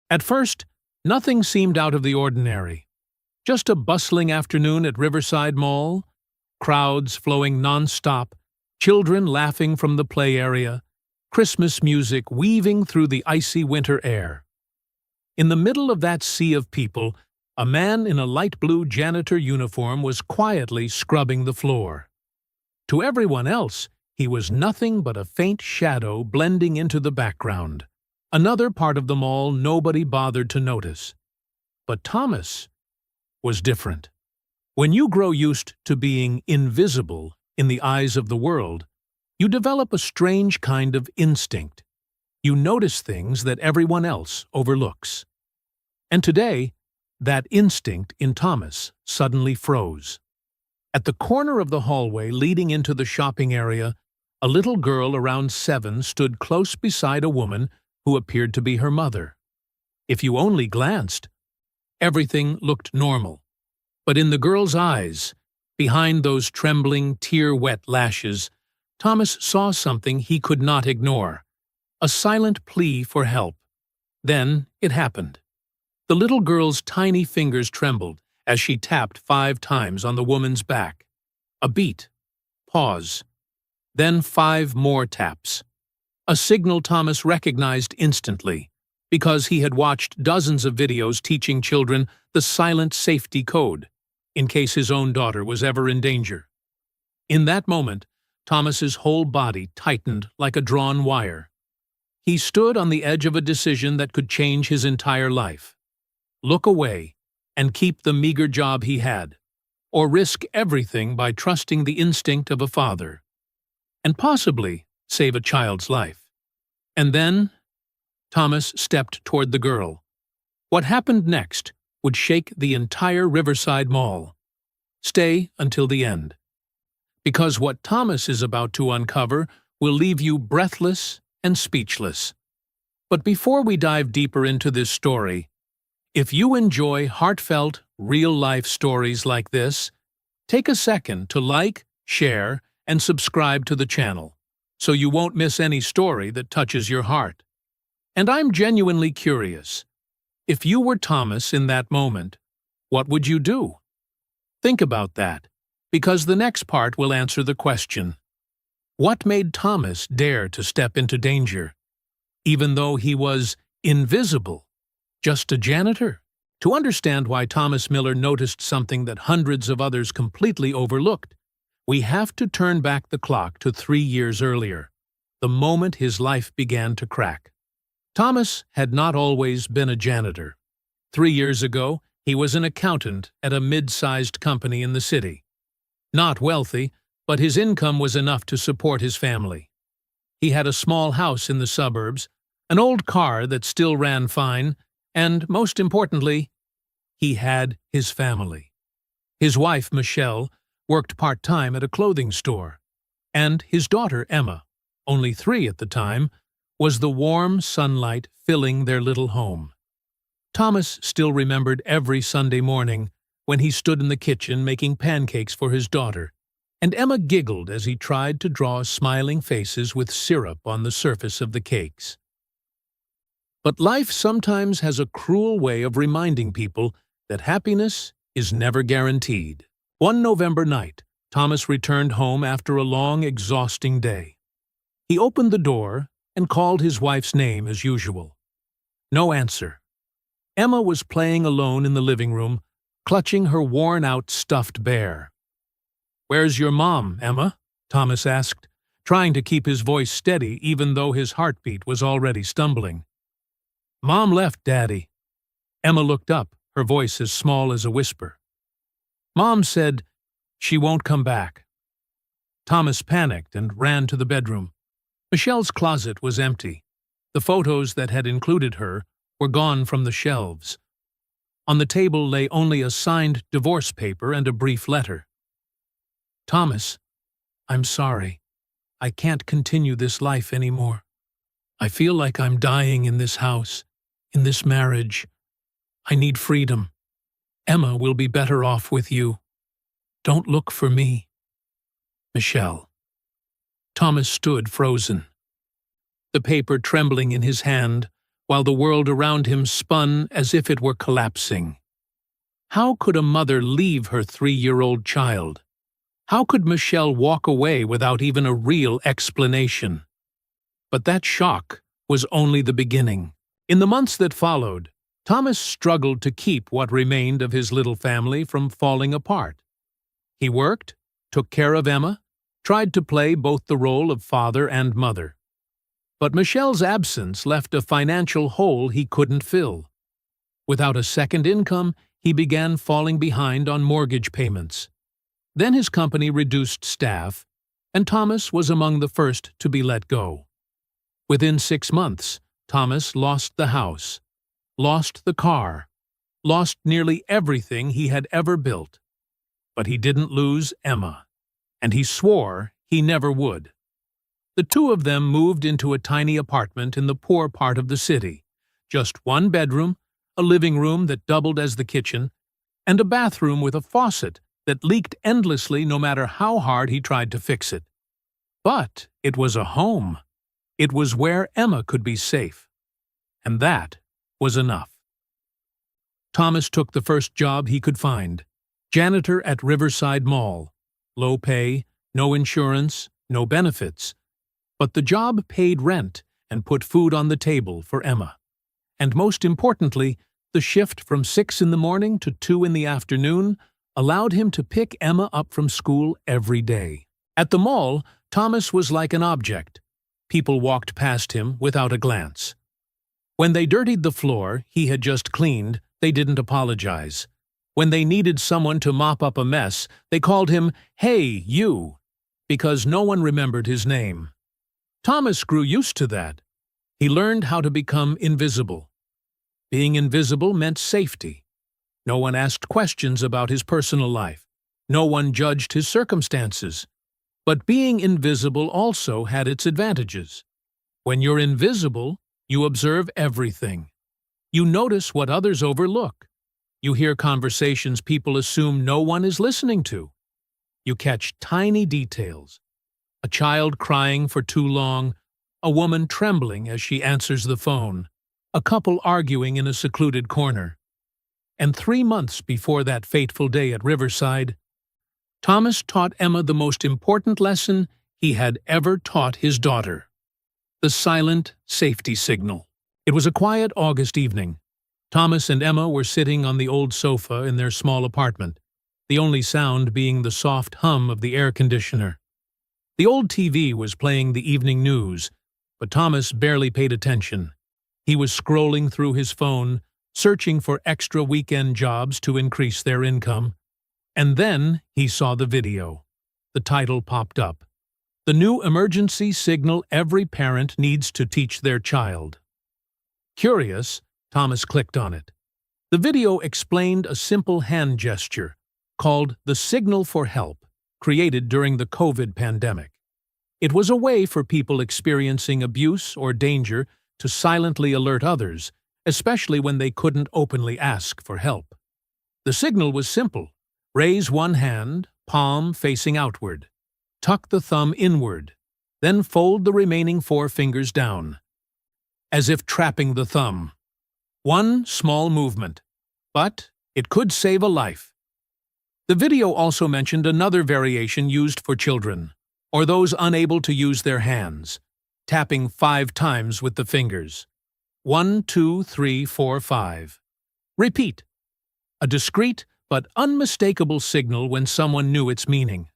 At first, nothing seemed out of the ordinary. Just a bustling afternoon at Riverside Mall, crowds flowing non-stop, children laughing from the play area, Christmas music weaving through the icy winter air. In the middle of that sea of people, a man in a light blue janitor uniform was quietly scrubbing the floor. To everyone else, he was nothing but a faint shadow blending into the background, another part of the mall nobody bothered to notice. But Thomas was different. When you grow used to being invisible in the eyes of the world, you develop a strange kind of instinct. You notice things that everyone else overlooks. And today, that instinct in Thomas suddenly froze. At the corner of the hallway leading into the shopping area, a little girl around 7 stood close beside a woman who appeared to be her mother. If you only glanced, everything looked normal. But in the girl's eyes, behind those trembling, tear-wet lashes, Thomas saw something he could not ignore, a silent plea for help. Then it happened. The little girl's tiny fingers trembled as she tapped 5 times on the woman's back. A beat. Pause. Then 5 more taps. A signal Thomas recognized instantly, because he had watched dozens of videos teaching children the silent safety code, in case his own daughter was ever in danger. In that moment, Thomas's whole body tightened like a drawn wire. He stood on the edge of a decision that could change his entire life. Look away and keep the meager job he had, or risk everything by trusting the instinct of a father, and possibly save a child's life. And then, Thomas stepped toward the girl. What happened next would shake the entire Riverside Mall. Stay until the end. Because what Thomas is about to uncover will leave you breathless and speechless. But before we dive deeper into this story, if you enjoy heartfelt, real-life stories like this, take a second to like, share, and subscribe to the channel, so you won't miss any story that touches your heart. And I'm genuinely curious. If you were Thomas in that moment, what would you do? Think about that, because the next part will answer the question. What made Thomas dare to step into danger, even though he was invisible? Just a janitor? To understand why Thomas Miller noticed something that hundreds of others completely overlooked, we have to turn back the clock to 3 years earlier, the moment his life began to crack. Thomas had not always been a janitor. 3 years ago, he was an accountant at a mid-sized company in the city. Not wealthy, but his income was enough to support his family. He had a small house in the suburbs, an old car that still ran fine, and, most importantly, he had his family. His wife, Michelle, worked part-time at a clothing store, and his daughter, Emma, only 3 at the time, was the warm sunlight filling their little home. Thomas still remembered every Sunday morning when he stood in the kitchen making pancakes for his daughter, and Emma giggled as he tried to draw smiling faces with syrup on the surface of the cakes. But life sometimes has a cruel way of reminding people that happiness is never guaranteed. One November night, Thomas returned home after a long, exhausting day. He opened the door and called his wife's name as usual. No answer. Emma was playing alone in the living room, clutching her worn-out stuffed bear. "Where's your mom, Emma?" Thomas asked, trying to keep his voice steady even though his heartbeat was already stumbling. "Mom left, Daddy." Emma looked up, her voice as small as a whisper. "Mom said she won't come back." Thomas panicked and ran to the bedroom. Michelle's closet was empty. The photos that had included her were gone from the shelves. On the table lay only a signed divorce paper and a brief letter. "Thomas, I'm sorry. I can't continue this life anymore. I feel like I'm dying in this house, in this marriage. I need freedom. Emma will be better off with you. Don't look for me. Michelle." Thomas stood frozen. The paper trembling in his hand, while the world around him spun as if it were collapsing. How could a mother leave her 3-year-old child? How could Michelle walk away without even a real explanation? But that shock was only the beginning. In the months that followed, Thomas struggled to keep what remained of his little family from falling apart. He worked, took care of Emma, tried to play both the role of father and mother. But Michelle's absence left a financial hole he couldn't fill. Without a second income, he began falling behind on mortgage payments. Then his company reduced staff, and Thomas was among the first to be let go. Within 6 months, Thomas lost the house, lost the car, lost nearly everything he had ever built. But he didn't lose Emma, and he swore he never would. The two of them moved into a tiny apartment in the poor part of the city, just 1 bedroom, a living room that doubled as the kitchen, and a bathroom with a faucet that leaked endlessly no matter how hard he tried to fix it. But it was a home. It was where Emma could be safe. And that was enough. Thomas took the first job he could find, janitor at Riverside Mall. Low pay, no insurance, no benefits. But the job paid rent and put food on the table for Emma. And most importantly, the shift from 6 in the morning to 2 in the afternoon allowed him to pick Emma up from school every day. At the mall, Thomas was like an object. People walked past him without a glance. When they dirtied the floor he had just cleaned, they didn't apologize. When they needed someone to mop up a mess, they called him, "Hey, you," because no one remembered his name. Thomas grew used to that. He learned how to become invisible. Being invisible meant safety. No one asked questions about his personal life. No one judged his circumstances. But being invisible also had its advantages. When you're invisible, you observe everything. You notice what others overlook. You hear conversations people assume no one is listening to. You catch tiny details. A child crying for too long, a woman trembling as she answers the phone, a couple arguing in a secluded corner. And 3 months before that fateful day at Riverside, Thomas taught Emma the most important lesson he had ever taught his daughter: the silent safety signal. It was a quiet August evening. Thomas and Emma were sitting on the old sofa in their small apartment, the only sound being the soft hum of the air conditioner. The old TV was playing the evening news, but Thomas barely paid attention. He was scrolling through his phone, searching for extra weekend jobs to increase their income. And then he saw the video. The title popped up: "The new emergency signal every parent needs to teach their child." Curious, Thomas clicked on it. The video explained a simple hand gesture, called the signal for help, created during the COVID pandemic. It was a way for people experiencing abuse or danger to silently alert others, especially when they couldn't openly ask for help. The signal was simple: raise one hand, palm facing outward. Tuck the thumb inward, then fold the remaining 4 fingers down, as if trapping the thumb. One small movement, but it could save a life. The video also mentioned another variation used for children, or those unable to use their hands, tapping 5 times with the fingers. 1, 2, 3, 4, 5. Repeat. A discreet but unmistakable signal when someone knew its meaning.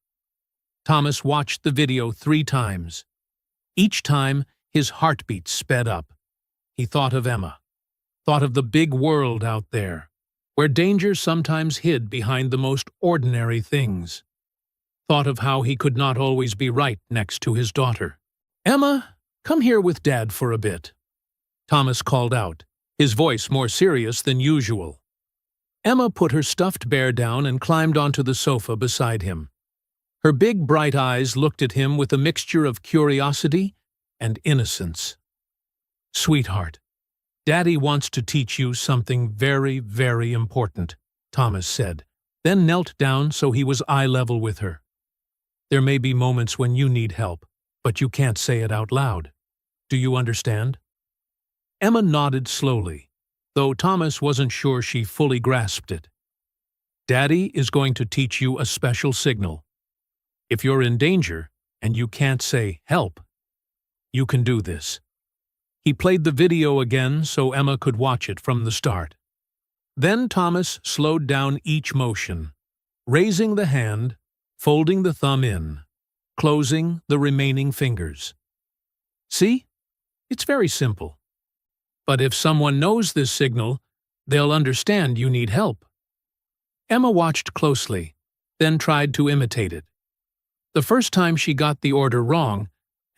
Thomas watched the video 3 times. Each time, his heartbeat sped up. He thought of Emma, thought of the big world out there, where danger sometimes hid behind the most ordinary things. Thought of how he could not always be right next to his daughter. "Emma, come here with Dad for a bit," Thomas called out, his voice more serious than usual. Emma put her stuffed bear down and climbed onto the sofa beside him. Her big bright eyes looked at him with a mixture of curiosity and innocence. "Sweetheart, Daddy wants to teach you something very, very important," Thomas said, then knelt down so he was eye level with her. "There may be moments when you need help, but you can't say it out loud. Do you understand?" Emma nodded slowly, though Thomas wasn't sure she fully grasped it. Daddy is going to teach you a special signal. If you're in danger and you can't say, "Help," you can do this. He played the video again so Emma could watch it from the start. Then Thomas slowed down each motion, raising the hand, folding the thumb in, closing the remaining fingers. See? It's very simple. But if someone knows this signal, they'll understand you need help. Emma watched closely, then tried to imitate it. The first time she got the order wrong,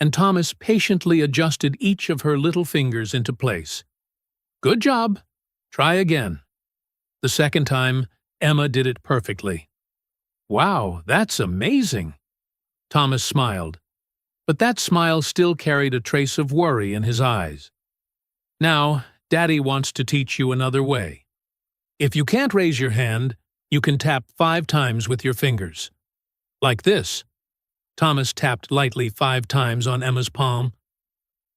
and Thomas patiently adjusted each of her little fingers into place. Good job. Try again. The second time, Emma did it perfectly. Wow, that's amazing. Thomas smiled, but that smile still carried a trace of worry in his eyes. Now, Daddy wants to teach you another way. If you can't raise your hand, you can tap 5 times with your fingers. Like this. Thomas tapped lightly 5 times on Emma's palm.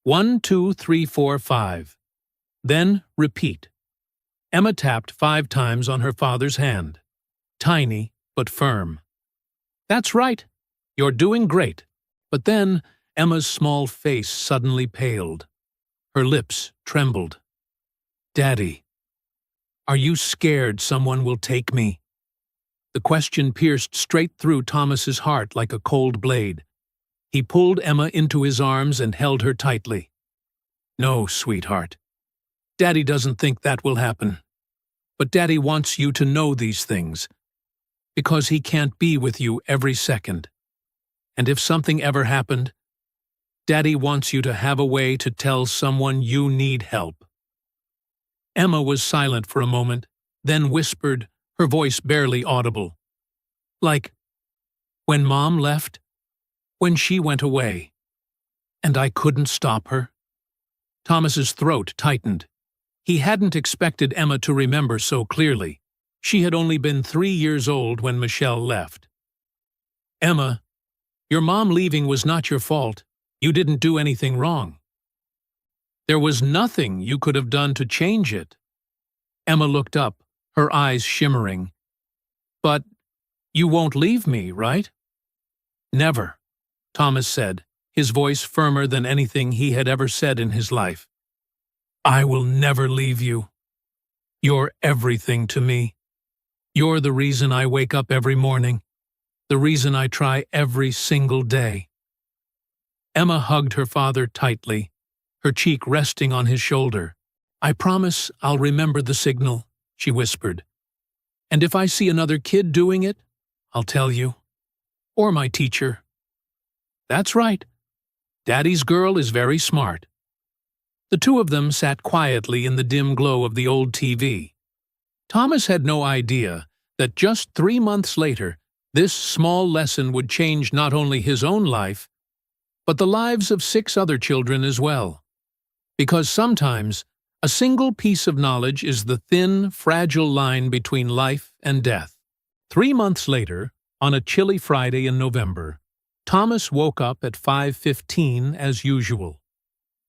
1, 2, 3, 4, 5. Then repeat. Emma tapped 5 times on her father's hand. Tiny, but firm. That's right. You're doing great. But then Emma's small face suddenly paled. Her lips trembled. Daddy, are you scared someone will take me? The question pierced straight through Thomas's heart like a cold blade. He pulled Emma into his arms and held her tightly. No, sweetheart. Daddy doesn't think that will happen. But Daddy wants you to know these things, because he can't be with you every second. And if something ever happened, Daddy wants you to have a way to tell someone you need help. Emma was silent for a moment, then whispered, her voice barely audible. Like, when Mom left, when she went away, and I couldn't stop her. Thomas's throat tightened. He hadn't expected Emma to remember so clearly. She had only been 3 years old when Michelle left. Emma, your mom leaving was not your fault. You didn't do anything wrong. There was nothing you could have done to change it. Emma looked up, her eyes shimmering. But you won't leave me, right? Never, Thomas said, his voice firmer than anything he had ever said in his life. I will never leave you. You're everything to me. You're the reason I wake up every morning, the reason I try every single day. Emma hugged her father tightly, her cheek resting on his shoulder. I promise I'll remember the signal, she whispered. And if I see another kid doing it, I'll tell you. Or my teacher. That's right. Daddy's girl is very smart. The two of them sat quietly in the dim glow of the old TV. Thomas had no idea that just 3 months later, this small lesson would change not only his own life, but the lives of 6 other children as well. Because sometimes, a single piece of knowledge is the thin, fragile line between life and death. 3 months later, on a chilly Friday in November, Thomas woke up at 5:15 as usual.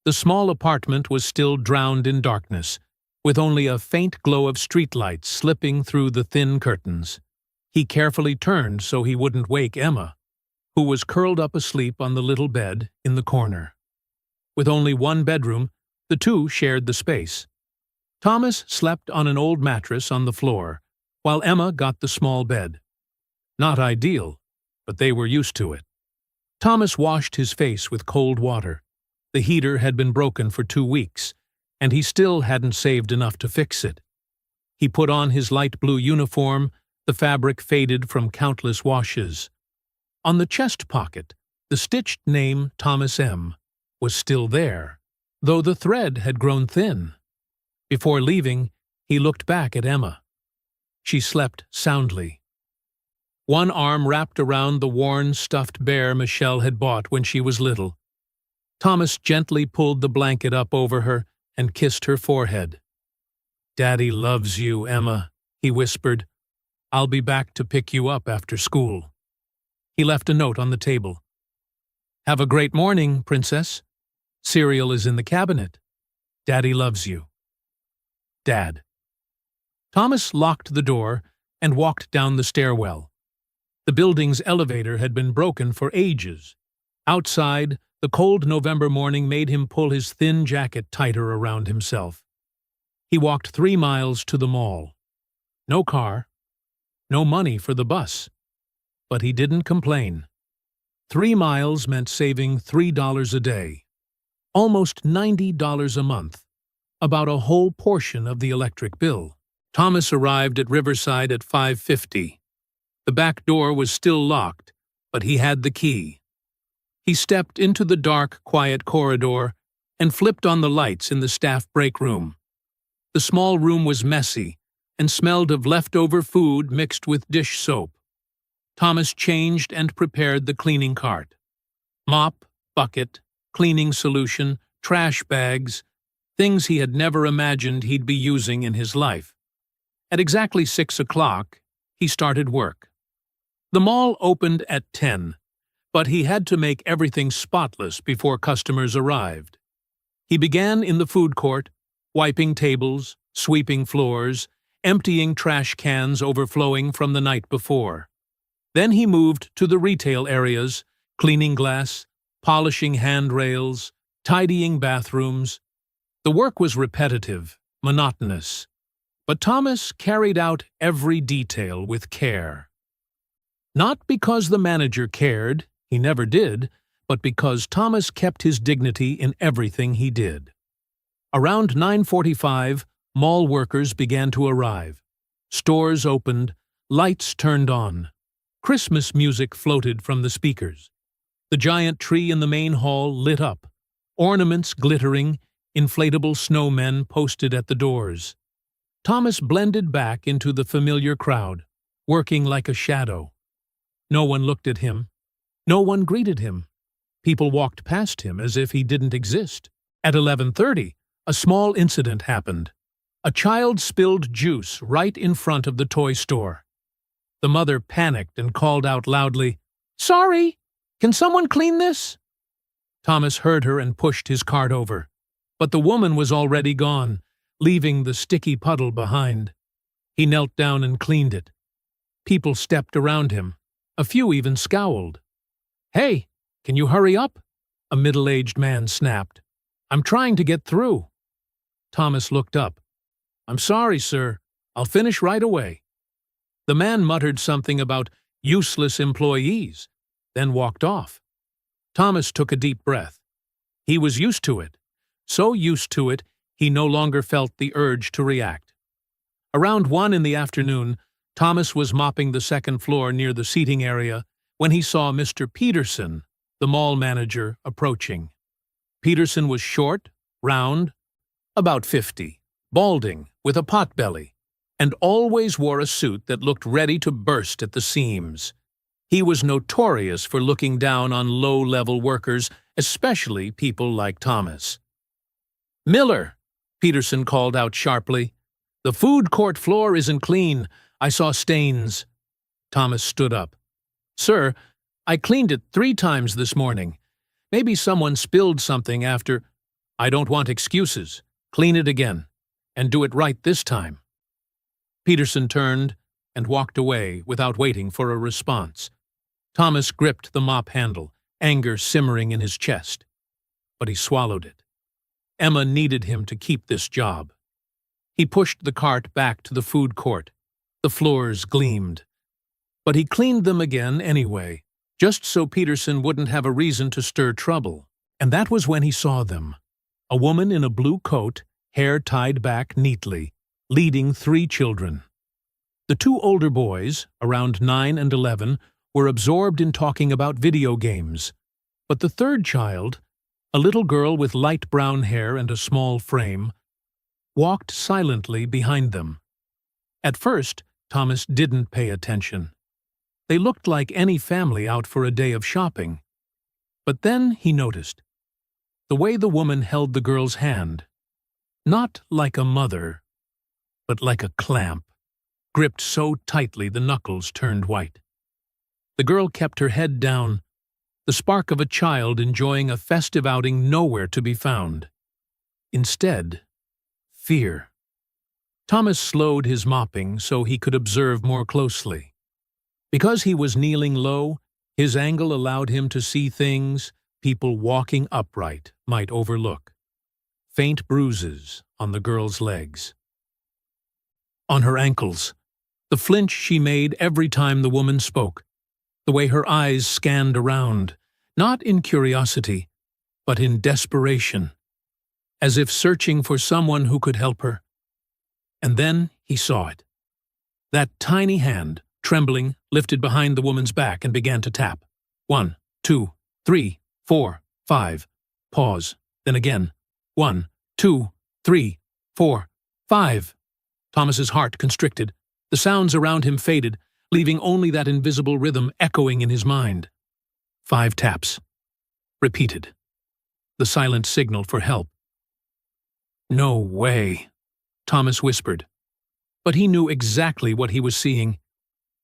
The small apartment was still drowned in darkness, with only a faint glow of streetlights slipping through the thin curtains. He carefully turned so he wouldn't wake Emma, who was curled up asleep on the little bed in the corner. With only one bedroom, the two shared the space. Thomas slept on an old mattress on the floor, while Emma got the small bed. Not ideal, but they were used to it. Thomas washed his face with cold water. The heater had been broken for 2 weeks, and he still hadn't saved enough to fix it. He put on his light blue uniform, the fabric faded from countless washes. On the chest pocket, the stitched name Thomas M. was still there, though the thread had grown thin. Before leaving, he looked back at Emma. She slept soundly. One arm wrapped around the worn, stuffed bear Michelle had bought when she was little. Thomas gently pulled the blanket up over her and kissed her forehead. Daddy loves you, Emma, he whispered. I'll be back to pick you up after school. He left a note on the table. Have a great morning, Princess. Cereal is in the cabinet. Daddy loves you. Dad. Thomas locked the door and walked down the stairwell. The building's elevator had been broken for ages. Outside, the cold November morning made him pull his thin jacket tighter around himself. He walked 3 miles to the mall. No car, no money for the bus. But he didn't complain. 3 miles meant saving $3 a day. Almost $90 a month. About a whole portion of the electric bill. Thomas arrived at Riverside at 5:50. The back door was still locked, but he had the key. He stepped into the dark, quiet corridor and flipped on the lights in the staff break room. The small room was messy and smelled of leftover food mixed with dish soap. Thomas changed and prepared the cleaning cart. Mop, bucket, cleaning solution, trash bags, things he had never imagined he'd be using in his life. At exactly 6 o'clock, he started work. The mall opened at 10, but he had to make everything spotless before customers arrived. He began in the food court, wiping tables, sweeping floors, emptying trash cans overflowing from the night before. Then he moved to the retail areas, cleaning glass, polishing handrails, tidying bathrooms. The work was repetitive, monotonous, but Thomas carried out every detail with care. Not because the manager cared, he never did, but because Thomas kept his dignity in everything he did. Around 9:45, mall workers began to arrive. Stores opened, lights turned on. Christmas music floated from the speakers. The giant tree in the main hall lit up, ornaments glittering, inflatable snowmen posted at the doors. Thomas blended back into the familiar crowd, working like a shadow. No one looked at him. No one greeted him. People walked past him as if he didn't exist. At 11:30, a small incident happened. A child spilled juice right in front of the toy store. The mother panicked and called out loudly, "Sorry! Can someone clean this?" Thomas heard her and pushed his cart over. But the woman was already gone, leaving the sticky puddle behind. He knelt down and cleaned it. People stepped around him. A few even scowled. "Hey, can you hurry up?" a middle-aged man snapped. "I'm trying to get through." Thomas looked up. "I'm sorry, sir. I'll finish right away." The man muttered something about useless employees, then walked off. Thomas took a deep breath. He was used to it. So used to it, he no longer felt the urge to react. Around 1 in the afternoon, Thomas was mopping the second floor near the seating area when he saw Mr. Peterson, the mall manager, approaching. Peterson was short, round, about 50, balding, with a potbelly, and always wore a suit that looked ready to burst at the seams. He was notorious for looking down on low-level workers, especially people like Thomas. "Miller," Peterson called out sharply. "The food court floor isn't clean. I saw stains." Thomas stood up. "Sir, I cleaned it 3 times this morning. Maybe someone spilled something after—" "I don't want excuses. Clean it again. And do it right this time." Peterson turned and walked away without waiting for a response. Thomas gripped the mop handle, anger simmering in his chest. But he swallowed it. Emma needed him to keep this job. He pushed the cart back to the food court. The floors gleamed. But he cleaned them again anyway, just so Peterson wouldn't have a reason to stir trouble. And that was when he saw them. A woman in a blue coat, hair tied back neatly, leading 3 children. The 2 older boys, around 9 and 11, were absorbed in talking about video games. But the 3rd child, a little girl with light brown hair and a small frame, walked silently behind them. At first, Thomas didn't pay attention. They looked like any family out for a day of shopping. But then he noticed the way the woman held the girl's hand. Not like a mother, but like a clamp, gripped so tightly the knuckles turned white. The girl kept her head down, the spark of a child enjoying a festive outing nowhere to be found. Instead, fear. Thomas slowed his mopping so he could observe more closely. Because he was kneeling low, his angle allowed him to see things people walking upright might overlook. Faint bruises on the girl's legs. On her ankles, the flinch she made every time the woman spoke, the way her eyes scanned around, not in curiosity, but in desperation, as if searching for someone who could help her. And then he saw it. That tiny hand, trembling, lifted behind the woman's back and began to tap. 1, 2, 3, 4, 5. Pause. Then again. 1, 2, 3, 4, 5. Thomas's heart constricted. The sounds around him faded, leaving only that invisible rhythm echoing in his mind. 5 taps. Repeated. The silent signal for help. "No way," Thomas whispered. But he knew exactly what he was seeing.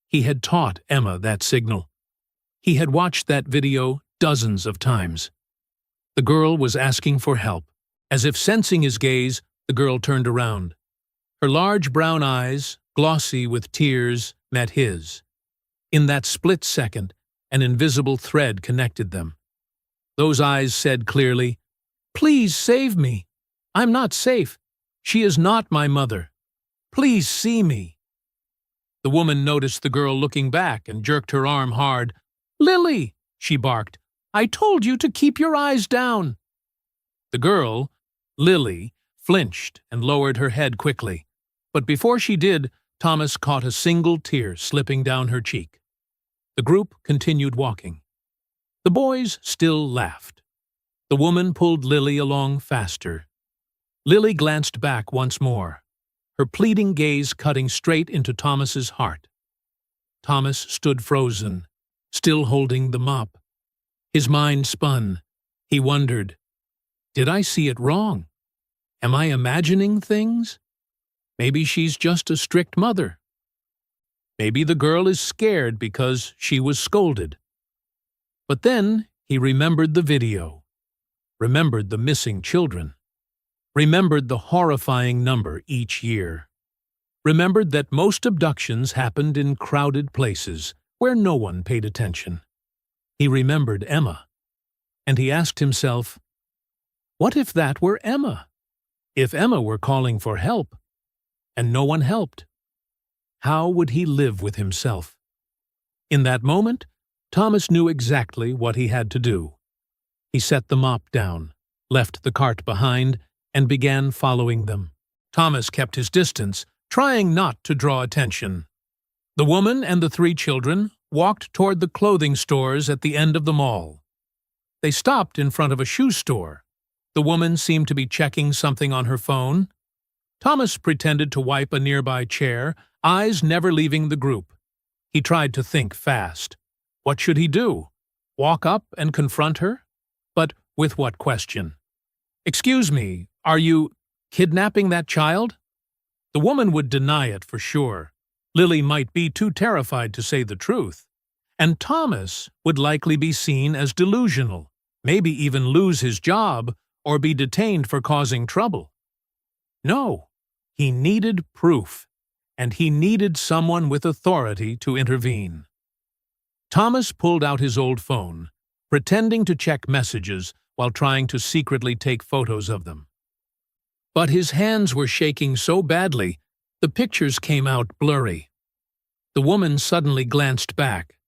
He had taught Emma that signal. He had watched that video dozens of times. The girl was asking for help. As if sensing his gaze, the girl turned around. Her large brown eyes, glossy with tears, met his. In that split second, an invisible thread connected them. Those eyes said clearly, "Please save me. I'm not safe. She is not my mother. Please see me." The woman noticed the girl looking back and jerked her arm hard. "Lily," she barked, "I told you to keep your eyes down." The girl, Lily, flinched and lowered her head quickly. But before she did, Thomas caught a single tear slipping down her cheek. The group continued walking. The boys still laughed. The woman pulled Lily along faster. Lily glanced back once more, her pleading gaze cutting straight into Thomas's heart. Thomas stood frozen, still holding the mop. His mind spun. He wondered, did I see it wrong? Am I imagining things? Maybe she's just a strict mother. Maybe the girl is scared because she was scolded. But then he remembered the video, remembered the missing children, remembered the horrifying number each year, remembered that most abductions happened in crowded places where no one paid attention. He remembered Emma, and he asked himself, what if that were Emma? If Emma were calling for help, and no one helped? How would he live with himself? In that moment, Thomas knew exactly what he had to do. He set the mop down, left the cart behind, and began following them. Thomas kept his distance, trying not to draw attention. The woman and the 3 children walked toward the clothing stores at the end of the mall. They stopped in front of a shoe store. The woman seemed to be checking something on her phone. Thomas pretended to wipe a nearby chair, eyes never leaving the group. He tried to think fast. What should he do? Walk up and confront her? But with what question? "Excuse me, are you kidnapping that child?" The woman would deny it for sure. Lily might be too terrified to say the truth. And Thomas would likely be seen as delusional, maybe even lose his job or be detained for causing trouble. No, he needed proof, and he needed someone with authority to intervene. Thomas pulled out his old phone, pretending to check messages while trying to secretly take photos of them. But his hands were shaking so badly, the pictures came out blurry. The woman suddenly glanced back.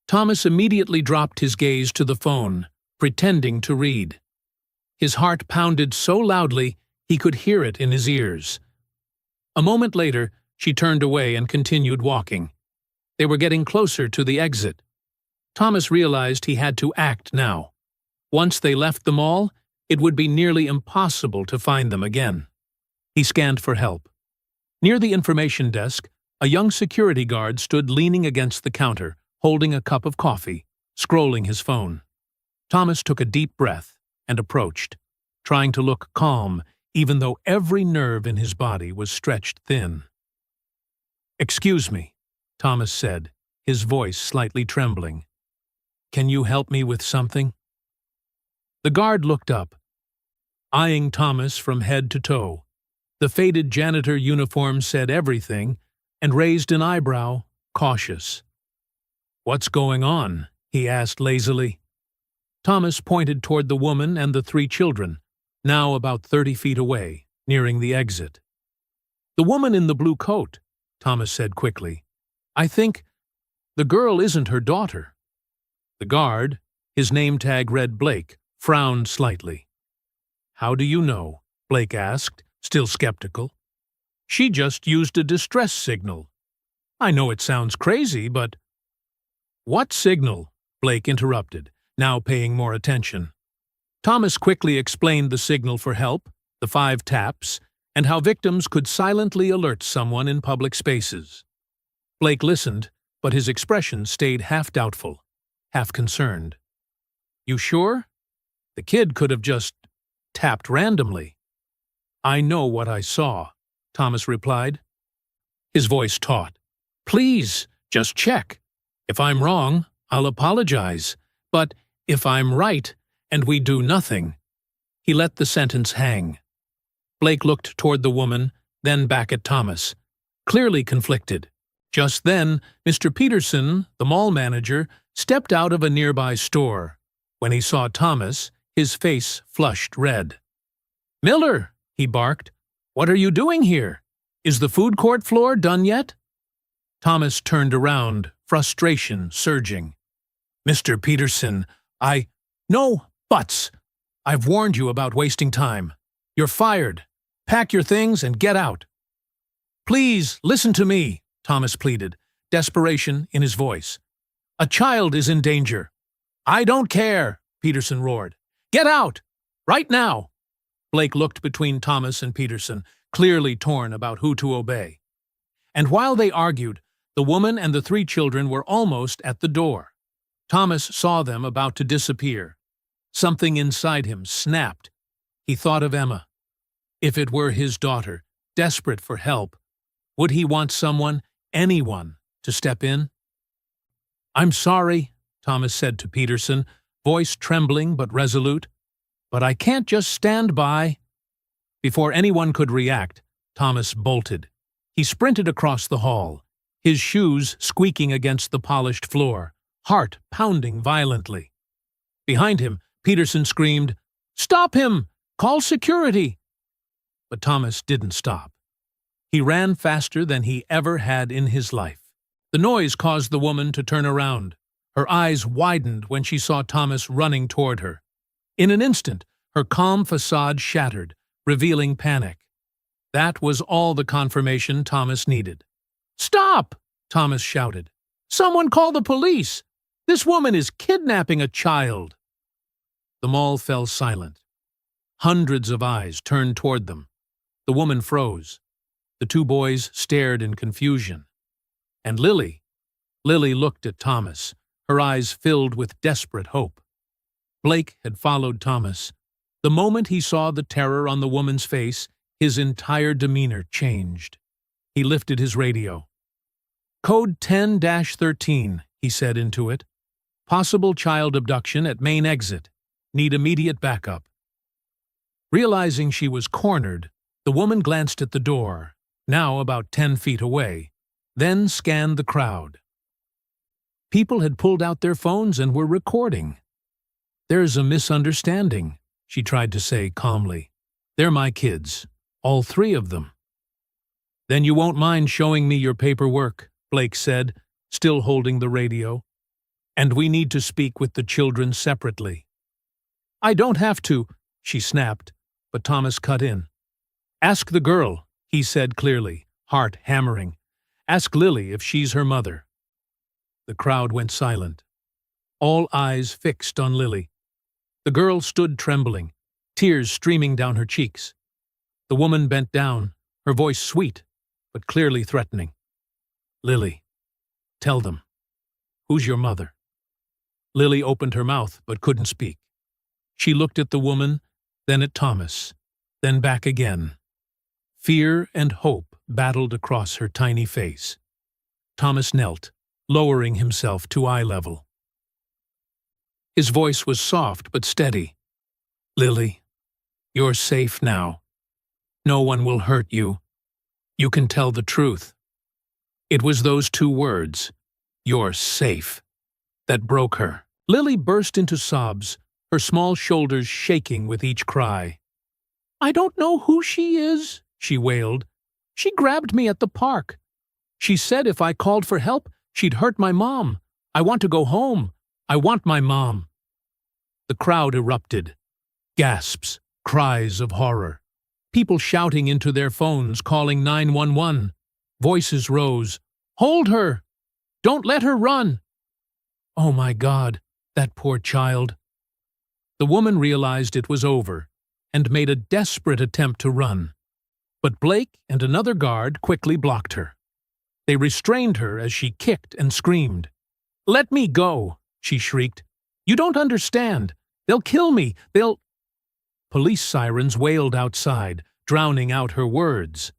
Thomas immediately dropped his gaze to the phone, pretending to read. His heart pounded so loudly he could hear it in his ears. A moment later, she turned away and continued walking. They were getting closer to the exit. Thomas realized he had to act now. Once they left the mall, it would be nearly impossible to find them again. He scanned for help. Near the information desk, a young security guard stood leaning against the counter, holding a cup of coffee, scrolling his phone. Thomas took a deep breath and approached, trying to look calm, even though every nerve in his body was stretched thin. "Excuse me," Thomas said, his voice slightly trembling. "Can you help me with something?" The guard looked up. eyeing Thomas from head to toe. The faded janitor uniform said everything, and raised an eyebrow, cautious. "What's going on?" he asked lazily. Thomas pointed toward the woman and the 3 children, now about 30 feet away, nearing the exit. "The woman in the blue coat," Thomas said quickly. "I think the girl isn't her daughter." The guard, his name tag read Blake, frowned slightly. "How do you know?" Blake asked, still skeptical. "She just used a distress signal. I know it sounds crazy, but—" "What signal?" Blake interrupted, now paying more attention. Thomas quickly explained the signal for help, the 5 taps, and how victims could silently alert someone in public spaces. Blake listened, but his expression stayed half doubtful, half concerned. "You sure? The kid could have just tapped randomly." "I know what I saw," Thomas replied. His voice taut. "Please, just check. If I'm wrong, I'll apologize. But if I'm right, and we do nothing—" He let the sentence hang. Blake looked toward the woman, then back at Thomas, clearly conflicted. Just then, Mr. Peterson, the mall manager, stepped out of a nearby store. When he saw Thomas, his face flushed red. "Miller," he barked, "what are you doing here? Is the food court floor done yet?" Thomas turned around, frustration surging. "Mr. Peterson, No buts! I've warned you about wasting time. You're fired. Pack your things and get out." "Please, listen to me," Thomas pleaded, desperation in his voice. "A child is in danger." "I don't care," Peterson roared. "Get out! Right now!" Blake looked between Thomas and Peterson, clearly torn about who to obey. And while they argued, the woman and the 3 children were almost at the door. Thomas saw them about to disappear. Something inside him snapped. He thought of Emma. If it were his daughter, desperate for help, would he want someone, anyone, to step in? "I'm sorry," Thomas said to Peterson, voice trembling but resolute, "but I can't just stand by." Before anyone could react, Thomas bolted. He sprinted across the hall, his shoes squeaking against the polished floor, heart pounding violently. Behind him, Peterson screamed, "Stop him! Call security!" But Thomas didn't stop. He ran faster than he ever had in his life. The noise caused the woman to turn around. Her eyes widened when she saw Thomas running toward her. In an instant, her calm facade shattered, revealing panic. That was all the confirmation Thomas needed. "Stop!" Thomas shouted. "Someone call the police! This woman is kidnapping a child!" The mall fell silent. Hundreds of eyes turned toward them. The woman froze. The 2 boys stared in confusion. And Lily looked at Thomas, her eyes filled with desperate hope. Blake had followed Thomas. The moment he saw the terror on the woman's face, his entire demeanor changed. He lifted his radio. "Code 10-13, he said into it. "Possible child abduction at main exit. Need immediate backup." Realizing she was cornered, the woman glanced at the door, now about 10 feet away, then scanned the crowd. People had pulled out their phones and were recording. "There's a misunderstanding," she tried to say calmly. "They're my kids, all 3 of them." "Then you won't mind showing me your paperwork," Blake said, still holding the radio. "And we need to speak with the children separately." "I don't have to," she snapped, but Thomas cut in. "Ask the girl," he said clearly, heart hammering. "Ask Lily if she's her mother." The crowd went silent. All eyes fixed on Lily. The girl stood trembling, tears streaming down her cheeks. The woman bent down, her voice sweet, but clearly threatening. "Lily, tell them. Who's your mother?" Lily opened her mouth but couldn't speak. She looked at the woman, then at Thomas, then back again. Fear and hope battled across her tiny face. Thomas knelt, lowering himself to eye level. His voice was soft but steady. "Lily, You're safe now. No one will hurt you. You can tell the truth. It was those two words, "You're safe," that broke her. Lily burst into sobs, her small shoulders shaking with each cry. "I don't know who she is," she wailed. "She grabbed me at the park. She said if I called for help, she'd hurt my mom. I want to go home. I want my mom." The crowd erupted. Gasps, cries of horror. People shouting into their phones, calling 911. Voices rose. "Hold her! Don't let her run!" Oh my God, that poor child. The woman realized it was over and made a desperate attempt to run. But Blake and another guard quickly blocked her. They restrained her as she kicked and screamed. "Let me go," she shrieked. "You don't understand. They'll kill me. They'll—" Police sirens wailed outside, drowning out her words.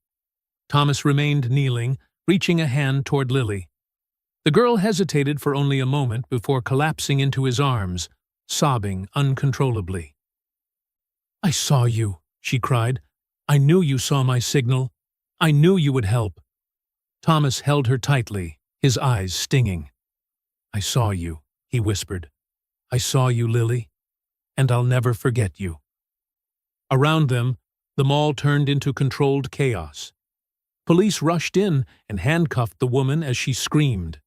Thomas remained kneeling, reaching a hand toward Lily. The girl hesitated for only a moment before collapsing into his arms, sobbing uncontrollably. "I saw you," she cried. "I knew you saw my signal. I knew you would help." Thomas held her tightly, his eyes stinging. "I saw you," he whispered. "I saw you, Lily, and I'll never forget you." Around them, the mall turned into controlled chaos. Police rushed in and handcuffed the woman as she screamed.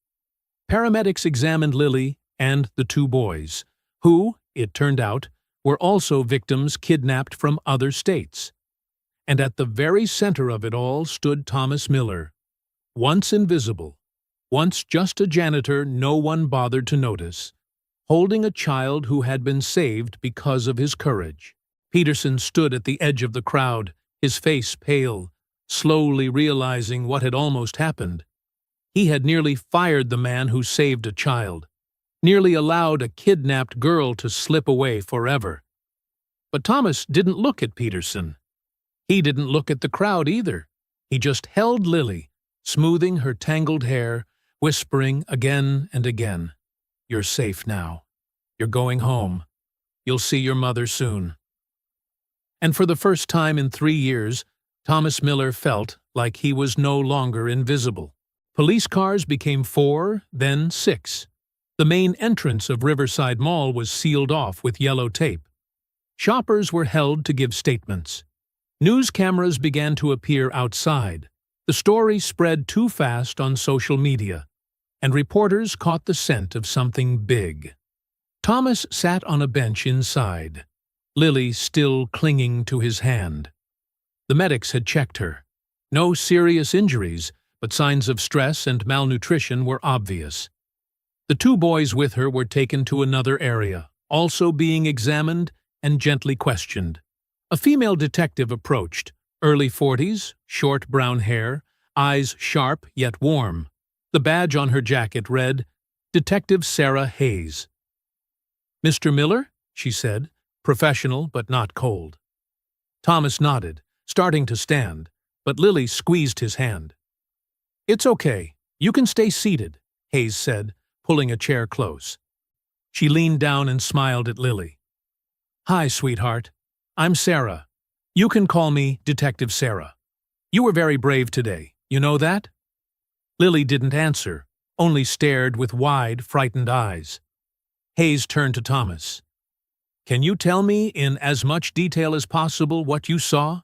Paramedics examined Lily and the two boys, who, it turned out, were also victims kidnapped from other states. And at the very center of it all stood Thomas Miller, once invisible, once just a janitor no one bothered to notice, holding a child who had been saved because of his courage. Peterson stood at the edge of the crowd, his face pale, slowly realizing what had almost happened. He had nearly fired the man who saved a child, nearly allowed a kidnapped girl to slip away forever. But Thomas didn't look at Peterson. He didn't look at the crowd either. He just held Lily, smoothing her tangled hair, whispering again and again, "You're safe now. You're going home. You'll see your mother soon." And for the first time in 3 years, Thomas Miller felt like he was no longer invisible. Police cars became 4, then 6. The main entrance of Riverside Mall was sealed off with yellow tape. Shoppers were held to give statements. News cameras began to appear outside. The story spread too fast on social media, and reporters caught the scent of something big. Thomas sat on a bench inside, Lily still clinging to his hand. The medics had checked her. No serious injuries, but signs of stress and malnutrition were obvious. The two boys with her were taken to another area, also being examined and gently questioned. A female detective approached, early 40s, short brown hair, eyes sharp yet warm. The badge on her jacket read, "Detective Sarah Hayes." "Mr. Miller?" she said, professional but not cold. Thomas nodded, starting to stand, but Lily squeezed his hand. "It's okay. You can stay seated," Hayes said, pulling a chair close. She leaned down and smiled at Lily. "Hi, sweetheart. I'm Sarah. You can call me Detective Sarah. You were very brave today. You know that?" Lily didn't answer, only stared with wide, frightened eyes. Hayes turned to Thomas. "Can you tell me in as much detail as possible what you saw?"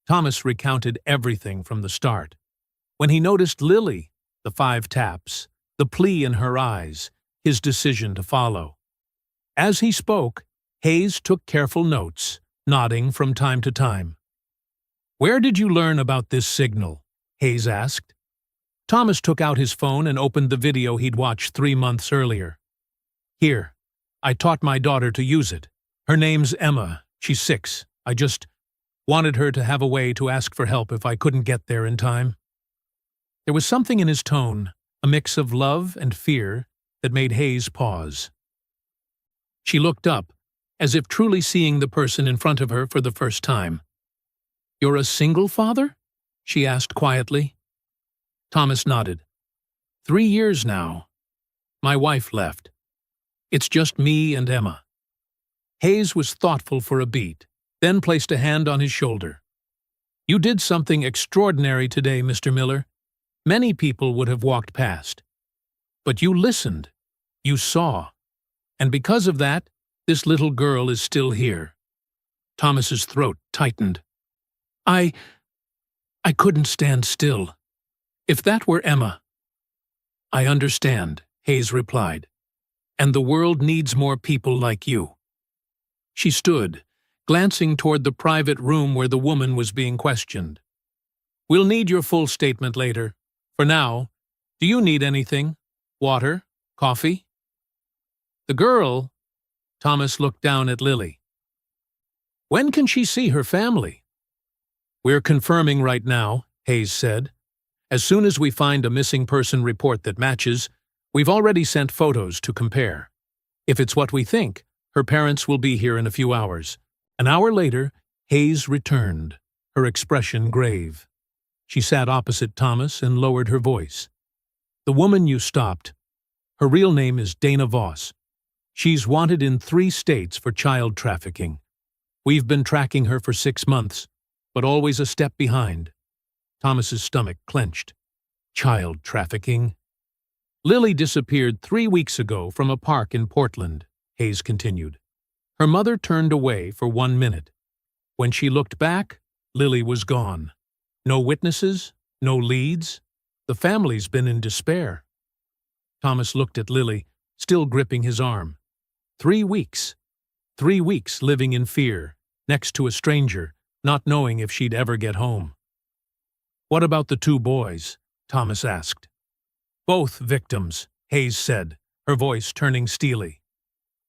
Thomas recounted everything from the start. When he noticed Lily, the 5 taps, the plea in her eyes, his decision to follow. As he spoke, Hayes took careful notes, nodding from time to time. "Where did you learn about this signal?" Hayes asked. Thomas took out his phone and opened the video he'd watched 3 months earlier. "Here, I taught my daughter to use it. Her name's Emma. She's 6. I just wanted her to have a way to ask for help if I couldn't get there in time." There was something in his tone, a mix of love and fear, that made Hayes pause. She looked up, as if truly seeing the person in front of her for the first time. "You're a single father?" she asked quietly. Thomas nodded. 3 years now. My wife left. It's just me and Emma." Hayes was thoughtful for a beat, then placed a hand on his shoulder. "You did something extraordinary today, Mr. Miller. Many people would have walked past. But you listened. You saw. And because of that, this little girl is still here." Thomas's throat tightened. I couldn't stand still. If that were Emma." "I understand," Hayes replied. "And the world needs more people like you." She stood, glancing toward the private room where the woman was being questioned. "We'll need your full statement later. For now, do you need anything? Water? Coffee?" "The girl," Thomas looked down at Lily. "When can she see her family?" "We're confirming right now," Hayes said. "As soon as we find a missing person report that matches, we've already sent photos to compare. If it's what we think, her parents will be here in a few hours." An hour later, Hayes returned, her expression grave. She sat opposite Thomas and lowered her voice. "The woman you stopped, her real name is Dana Voss. She's wanted in 3 states for child trafficking. We've been tracking her for 6 months, but always a step behind." Thomas's stomach clenched. Child trafficking. "Lily disappeared 3 weeks ago from a park in Portland," Hayes continued. "Her mother turned away for 1 minute. When she looked back, Lily was gone. No witnesses, no leads. The family's been in despair." Thomas looked at Lily, still gripping his arm. 3 weeks. 3 weeks living in fear, next to a stranger, not knowing if she'd ever get home. "What about the 2 boys?" Thomas asked. "Both victims," Hayes said, her voice turning steely.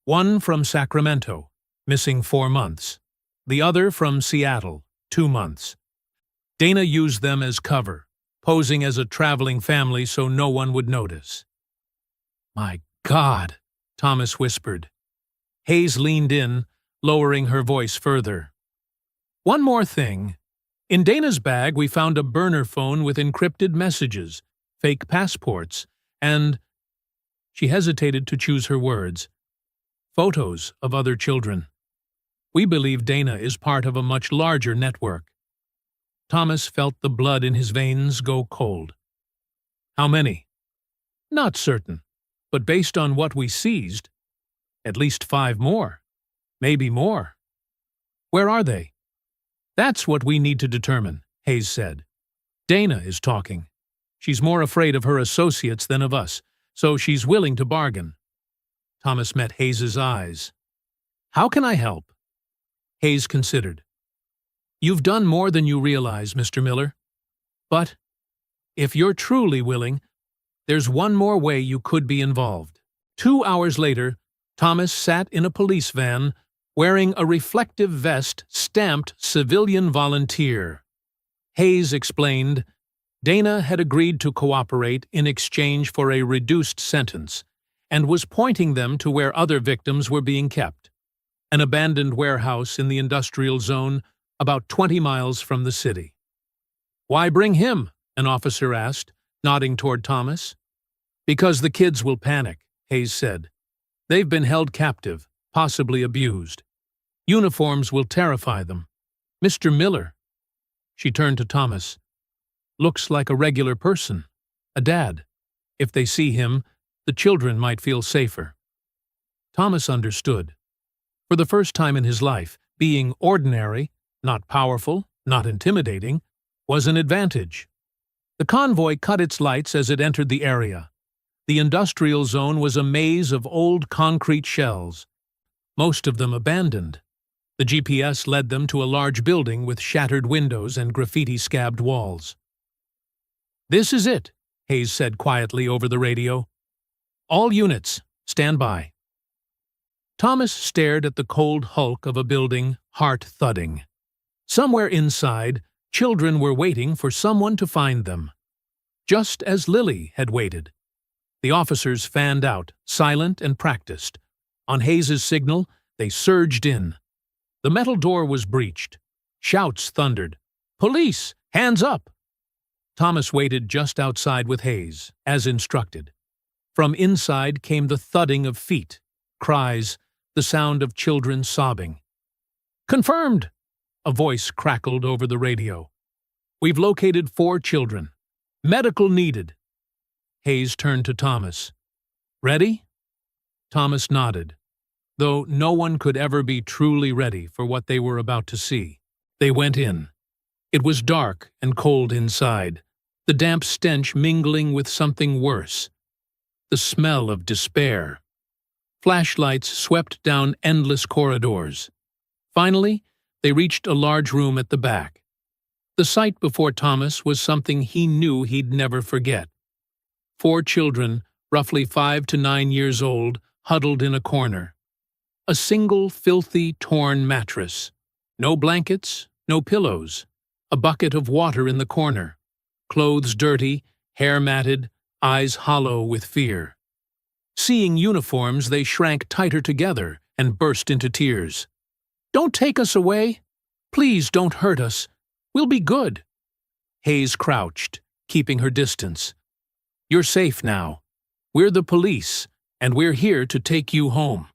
"One from Sacramento, missing 4 months. The other from Seattle, 2 months. Dana used them as cover, posing as a traveling family so no one would notice." "My God," Thomas whispered. Hayes leaned in, lowering her voice further. "One more thing. In Dana's bag we found a burner phone with encrypted messages, fake passports, and—" she hesitated to choose her words, "photos of other children. We believe Dana is part of a much larger network." Thomas felt the blood in his veins go cold. "How many?" "Not certain, but based on what we seized, at least 5 more, maybe more." "Where are they?" "That's what we need to determine," Hayes said. "Dana is talking. She's more afraid of her associates than of us, so she's willing to bargain." Thomas met Hayes's eyes. "How can I help?" Hayes considered. "You've done more than you realize, Mr. Miller. But, if you're truly willing, there's one more way you could be involved." 2 hours later, Thomas sat in a police van, wearing a reflective vest stamped civilian volunteer. Hayes explained, Dana had agreed to cooperate in exchange for a reduced sentence, and was pointing them to where other victims were being kept, an abandoned warehouse in the industrial zone about 20 miles from the city. "Why bring him?" an officer asked, nodding toward Thomas. "Because the kids will panic," Hayes said. "They've been held captive, possibly abused. Uniforms will terrify them. Mr. Miller," she turned to Thomas, "looks like a regular person, a dad. If they see him, the children might feel safer." Thomas understood. For the first time in his life, being ordinary, not powerful, not intimidating, was an advantage. The convoy cut its lights as it entered the area. The industrial zone was a maze of old concrete shells, most of them abandoned. The GPS led them to a large building with shattered windows and graffiti-scabbed walls. "This is it," Hayes said quietly over the radio. "All units, stand by." Thomas stared at the cold hulk of a building, heart thudding. Somewhere inside, children were waiting for someone to find them. Just as Lily had waited. The officers fanned out, silent and practiced. On Hayes's signal, they surged in. The metal door was breached. Shouts thundered. "Police! Hands up!" Thomas waited just outside with Hayes, as instructed. From inside came the thudding of feet, cries, the sound of children sobbing. "Confirmed!" A voice crackled over the radio. "We've located 4 children. Medical needed." Hayes turned to Thomas. "Ready?" Thomas nodded, though no one could ever be truly ready for what they were about to see. They went in. It was dark and cold inside, the damp stench mingling with something worse, the smell of despair. Flashlights swept down endless corridors. Finally, they reached a large room at the back. The sight before Thomas was something he knew he'd never forget. 4 children, roughly 5 to 9 years old, huddled in a corner. A single filthy, torn mattress. No blankets, no pillows. A bucket of water in the corner. Clothes dirty, hair matted, eyes hollow with fear. Seeing uniforms, they shrank tighter together and burst into tears. "Don't take us away! Please don't hurt us! We'll be good!" Hayes crouched, keeping her distance. "You're safe now. We're the police, and we're here to take you home."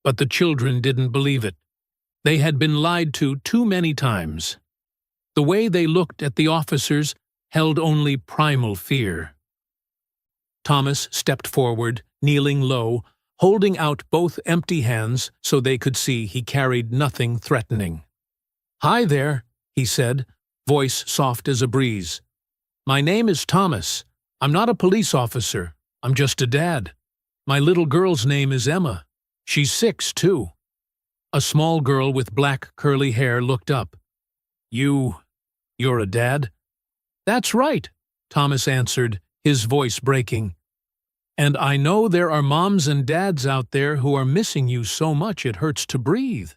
But the children didn't believe it. They had been lied to too many times. The way they looked at the officers held only primal fear. Thomas stepped forward, kneeling low, holding out both empty hands so they could see he carried nothing threatening. "Hi there," he said, voice soft as a breeze. "My name is Thomas. I'm not a police officer. I'm just a dad. My little girl's name is Emma. She's 6, too." A small girl with black curly hair looked up. You're a dad?" "That's right," Thomas answered, his voice breaking. "And I know there are moms and dads out there who are missing you so much it hurts to breathe.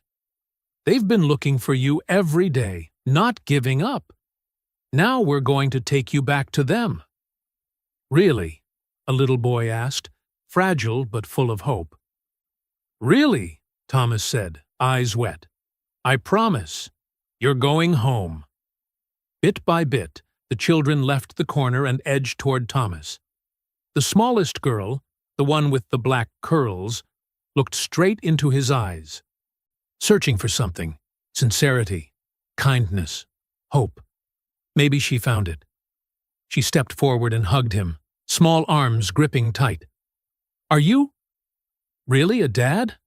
They've been looking for you every day, not giving up. Now we're going to take you back to them." "Really?" a little boy asked, fragile but full of hope. "Really?" Thomas said, eyes wet. "I promise. You're going home." Bit by bit, the children left the corner and edged toward Thomas. The smallest girl, the one with the black curls, looked straight into his eyes, searching for something: sincerity, kindness, hope. Maybe she found it. She stepped forward and hugged him, small arms gripping tight. "Are you really a dad?"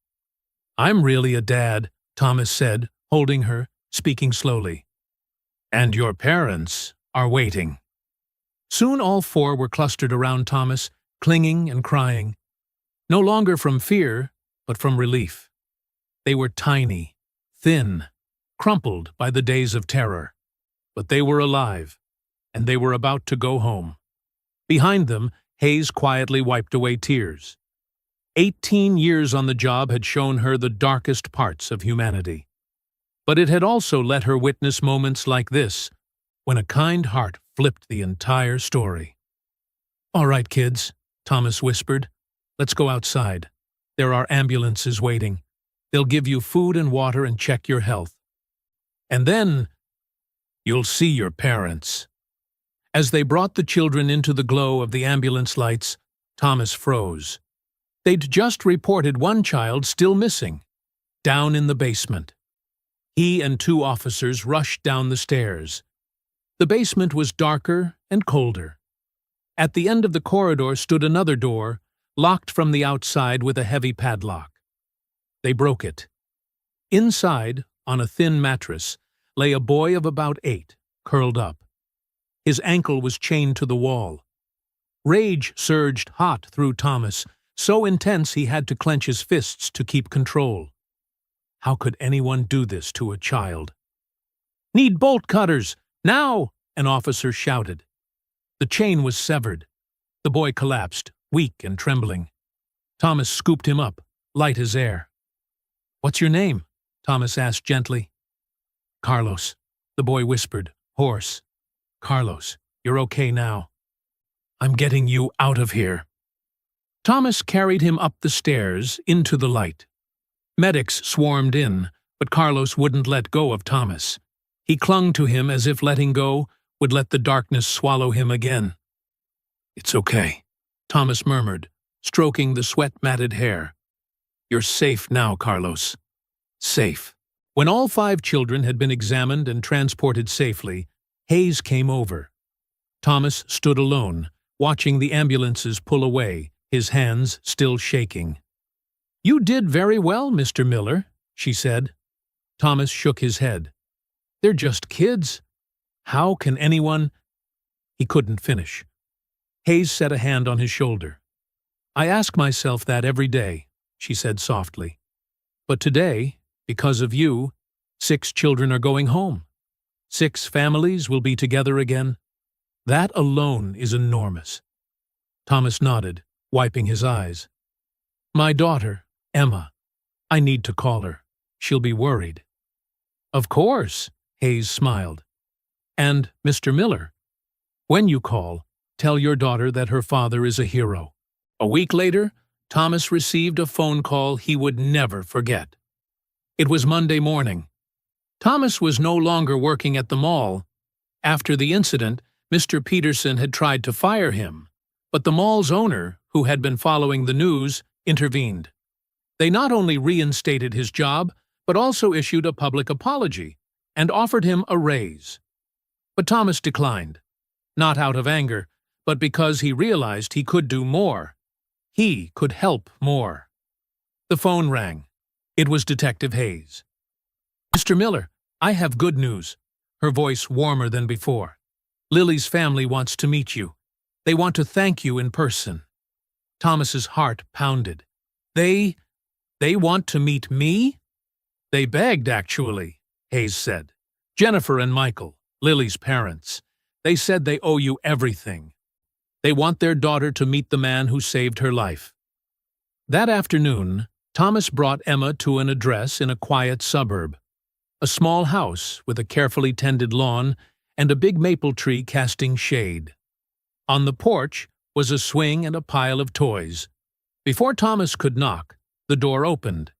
"I'm really a dad," Thomas said, holding her, speaking slowly. "And your parents are waiting." Soon all 4 were clustered around Thomas, clinging and crying. No longer from fear, but from relief. They were tiny, thin, crumpled by the days of terror. But they were alive, and they were about to go home. Behind them, Hayes quietly wiped away tears. 18 years on the job had shown her the darkest parts of humanity. But it had also let her witness moments like this, when a kind heart flipped the entire story. "All right, kids," Thomas whispered. "Let's go outside. There are ambulances waiting. They'll give you food and water and check your health. And then you'll see your parents." As they brought the children into the glow of the ambulance lights, Thomas froze. They'd just reported one child still missing, down in the basement. He and 2 officers rushed down the stairs. The basement was darker and colder. At the end of the corridor stood another door, locked from the outside with a heavy padlock. They broke it. Inside, on a thin mattress, lay a boy of about 8, curled up. His ankle was chained to the wall. Rage surged hot through Thomas, so intense he had to clench his fists to keep control. How could anyone do this to a child? "Need bolt cutters! Now!" an officer shouted. The chain was severed. The boy collapsed, weak and trembling. Thomas scooped him up, light as air. "What's your name?" Thomas asked gently. "Carlos," the boy whispered, hoarse. "Carlos, you're okay now. I'm getting you out of here." Thomas carried him up the stairs, into the light. Medics swarmed in, but Carlos wouldn't let go of Thomas. He clung to him as if letting go would let the darkness swallow him again. "It's okay," Thomas murmured, stroking the sweat-matted hair. "You're safe now, Carlos. Safe." When all 5 children had been examined and transported safely, Hayes came over. Thomas stood alone, watching the ambulances pull away, his hands still shaking. "You did very well, Mr. Miller," she said. Thomas shook his head. "They're just kids. How can anyone—" He couldn't finish. Hayes set a hand on his shoulder. "I ask myself that every day," she said softly. "But today, because of you, 6 children are going home. 6 families will be together again. That alone is enormous." Thomas nodded, wiping his eyes. "My daughter, Emma. I need to call her. She'll be worried." "Of course," Hayes smiled. "And, Mr. Miller, when you call, tell your daughter that her father is a hero." A week later, Thomas received a phone call he would never forget. It was Monday morning. Thomas was no longer working at the mall. After the incident, Mr. Peterson had tried to fire him, but the mall's owner, who had been following the news, intervened. They not only reinstated his job, but also issued a public apology and offered him a raise. But Thomas declined, not out of anger, but because he realized he could do more. He could help more. The phone rang. It was Detective Hayes. "Mr. Miller, I have good news," her voice warmer than before. "Lily's family wants to meet you. They want to thank you in person." Thomas's heart pounded. They want to meet me?" "They begged, actually," Hayes said. "Jennifer and Michael, Lily's parents. They said they owe you everything. They want their daughter to meet the man who saved her life." That afternoon, Thomas brought Emma to an address in a quiet suburb. A small house with a carefully tended lawn and a big maple tree casting shade. On the porch was a swing and a pile of toys. Before Thomas could knock, the door opened,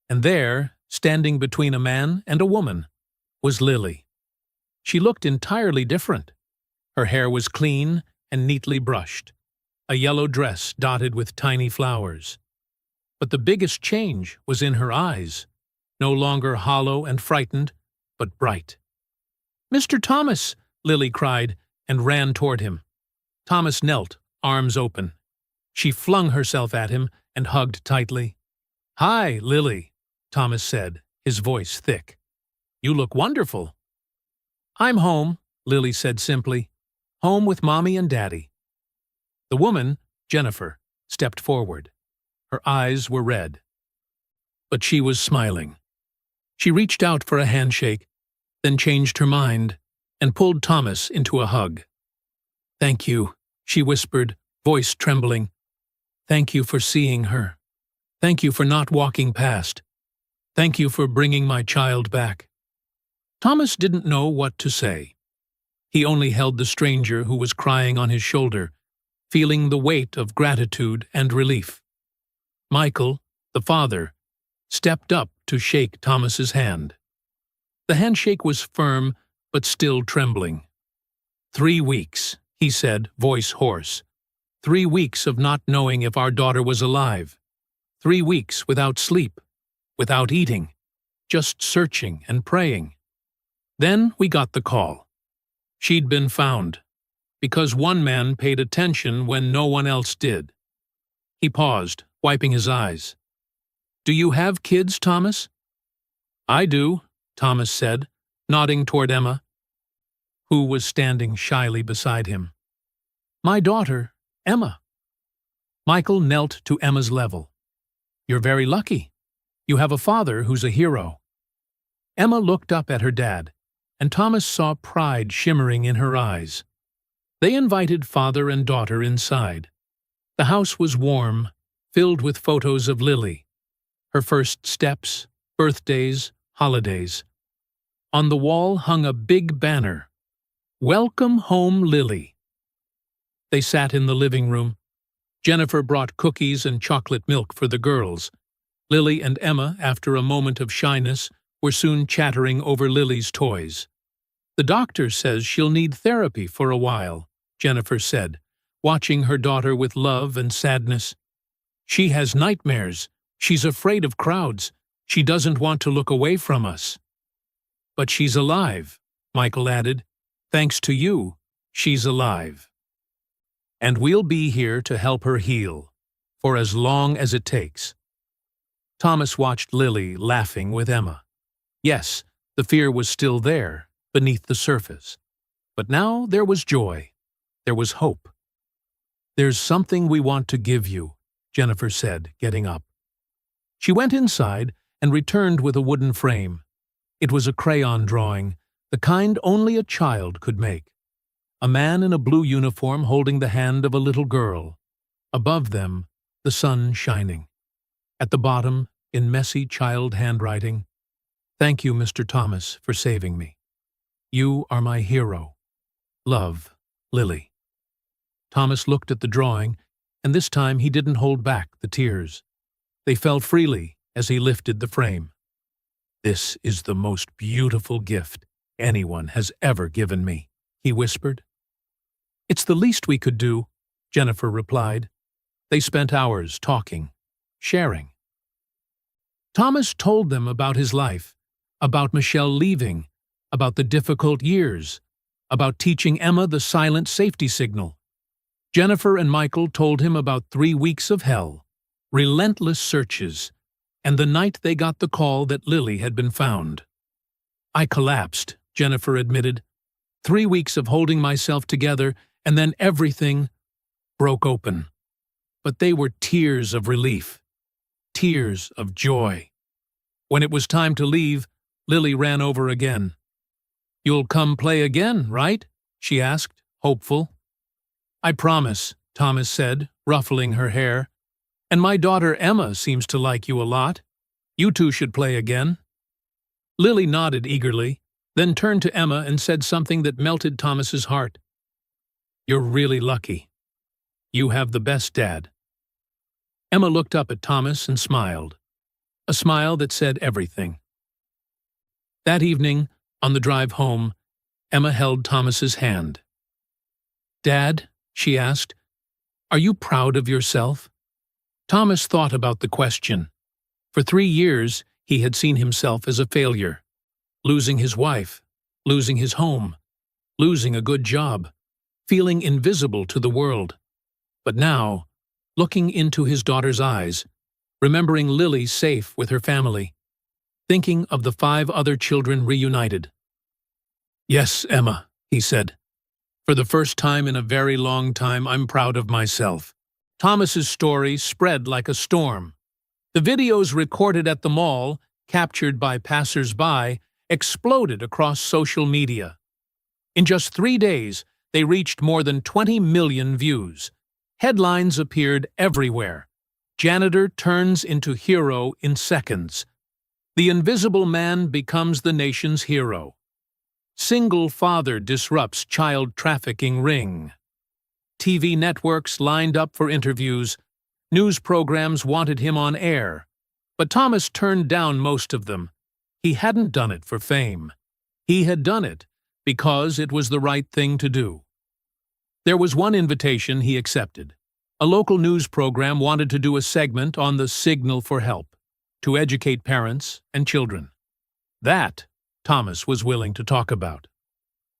and there, standing between a man and a woman, was Lily. She looked entirely different. Her hair was clean and neatly brushed, a yellow dress dotted with tiny flowers. But the biggest change was in her eyes, no longer hollow and frightened, but bright. "Mr. Thomas!" Lily cried, and ran toward him. Thomas knelt, arms open. She flung herself at him and hugged tightly. "Hi, Lily," Thomas said, his voice thick. "You look wonderful." "I'm home," Lily said simply. "Home with Mommy and Daddy." The woman, Jennifer, stepped forward. Her eyes were red. But she was smiling. She reached out for a handshake, then changed her mind and pulled Thomas into a hug. "Thank you," she whispered, voice trembling. "Thank you for seeing her. Thank you for not walking past. Thank you for bringing my child back." Thomas didn't know what to say. He only held the stranger who was crying on his shoulder, feeling the weight of gratitude and relief. Michael, the father, stepped up to shake Thomas's hand. The handshake was firm, but still trembling. 3 weeks, he said, voice hoarse. 3 weeks of not knowing if our daughter was alive. 3 weeks without sleep, without eating, just searching and praying. Then we got the call. She'd been found, because one man paid attention when no one else did. He paused, wiping his eyes. "Do you have kids, Thomas?" "I do," Thomas said, nodding toward Emma, who was standing shyly beside him. "My daughter, Emma." Michael knelt to Emma's level. "You're very lucky. You have a father who's a hero." Emma looked up at her dad, and Thomas saw pride shimmering in her eyes. They invited father and daughter inside. The house was warm, filled with photos of Lily, her first steps, birthdays, holidays. On the wall hung a big banner, "Welcome home, Lily." They sat in the living room. Jennifer brought cookies and chocolate milk for the girls. Lily and Emma, after a moment of shyness, were soon chattering over Lily's toys. "The doctor says she'll need therapy for a while," Jennifer said, watching her daughter with love and sadness. "She has nightmares. She's afraid of crowds. She doesn't want to look away from us." "But she's alive," Michael added. "Thanks to you, she's alive. And we'll be here to help her heal, for as long as it takes." Thomas watched Lily laughing with Emma. Yes, the fear was still there, beneath the surface. But now there was joy. There was hope. "There's something we want to give you," Jennifer said, getting up. She went inside and returned with a wooden frame. It was a crayon drawing, the kind only a child could make. A man in a blue uniform holding the hand of a little girl. Above them, the sun shining. At the bottom, in messy child handwriting, "Thank you, Mr. Thomas, for saving me. You are my hero. Love, Lily." Thomas looked at the drawing, and this time he didn't hold back the tears. They fell freely as he lifted the frame. "This is the most beautiful gift anyone has ever given me," he whispered. "It's the least we could do," Jennifer replied. They spent hours talking, sharing. Thomas told them about his life, about Michelle leaving, about the difficult years, about teaching Emma the silent safety signal. Jennifer and Michael told him about 3 weeks of hell, relentless searches, and the night they got the call that Lily had been found. "I collapsed," Jennifer admitted. 3 weeks of holding myself together, and then everything broke open. But they were tears of relief, tears of joy. When it was time to leave, Lily ran over again. "You'll come play again, right?" she asked, hopeful. "I promise," Thomas said, ruffling her hair. "And my daughter Emma seems to like you a lot. You two should play again." Lily nodded eagerly, then turned to Emma and said something that melted Thomas's heart. "You're really lucky. You have the best dad." Emma looked up at Thomas and smiled, a smile that said everything. That evening, on the drive home, Emma held Thomas's hand. "Dad," she asked, "are you proud of yourself?" Thomas thought about the question. For 3 years, he had seen himself as a failure, losing his wife, losing his home, losing a good job, feeling invisible to the world. But now, looking into his daughter's eyes, remembering Lily safe with her family, thinking of the 5 other children reunited. "Yes, Emma," he said. "For the first time in a very long time, I'm proud of myself." Thomas's story spread like a storm. The videos recorded at the mall, captured by passers-by, exploded across social media. In just 3 days, they reached more than 20 million views. Headlines appeared everywhere. Janitor turns into hero in seconds. The invisible man becomes the nation's hero. Single father disrupts child trafficking ring. TV networks lined up for interviews. News programs wanted him on air. But Thomas turned down most of them. He hadn't done it for fame. He had done it because it was the right thing to do. There was one invitation he accepted. A local news program wanted to do a segment on the signal for help, to educate parents and children. That Thomas was willing to talk about.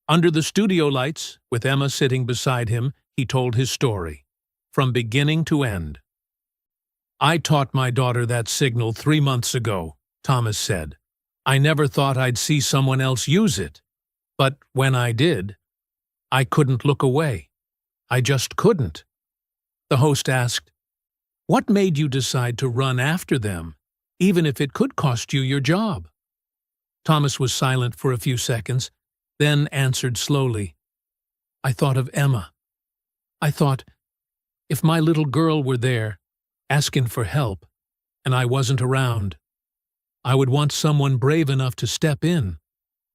Under the studio lights, with Emma sitting beside him, he told his story, from beginning to end. "I taught my daughter that signal 3 months ago," Thomas said. "I never thought I'd see someone else use it. But when I did, I couldn't look away. I just couldn't." The host asked, "What made you decide to run after them, even if it could cost you your job?" Thomas was silent for a few seconds, then answered slowly, "I thought of Emma. I thought, if my little girl were there, asking for help, and I wasn't around, I would want someone brave enough to step in.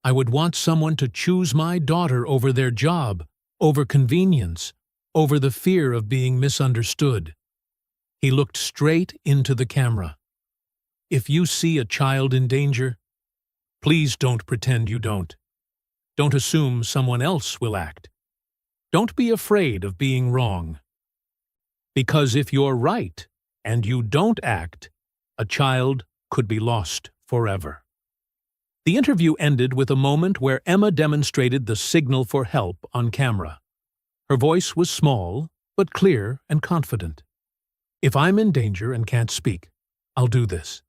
I would want someone to choose my daughter over their job, over convenience, over the fear of being misunderstood." He looked straight into the camera. "If you see a child in danger, please don't pretend you don't. Don't assume someone else will act. Don't be afraid of being wrong. Because if you're right and you don't act, a child could be lost forever. The interview ended with a moment where Emma demonstrated the signal for help on camera. Her voice was small, but clear and confident. "If I'm in danger and can't speak, I'll do this."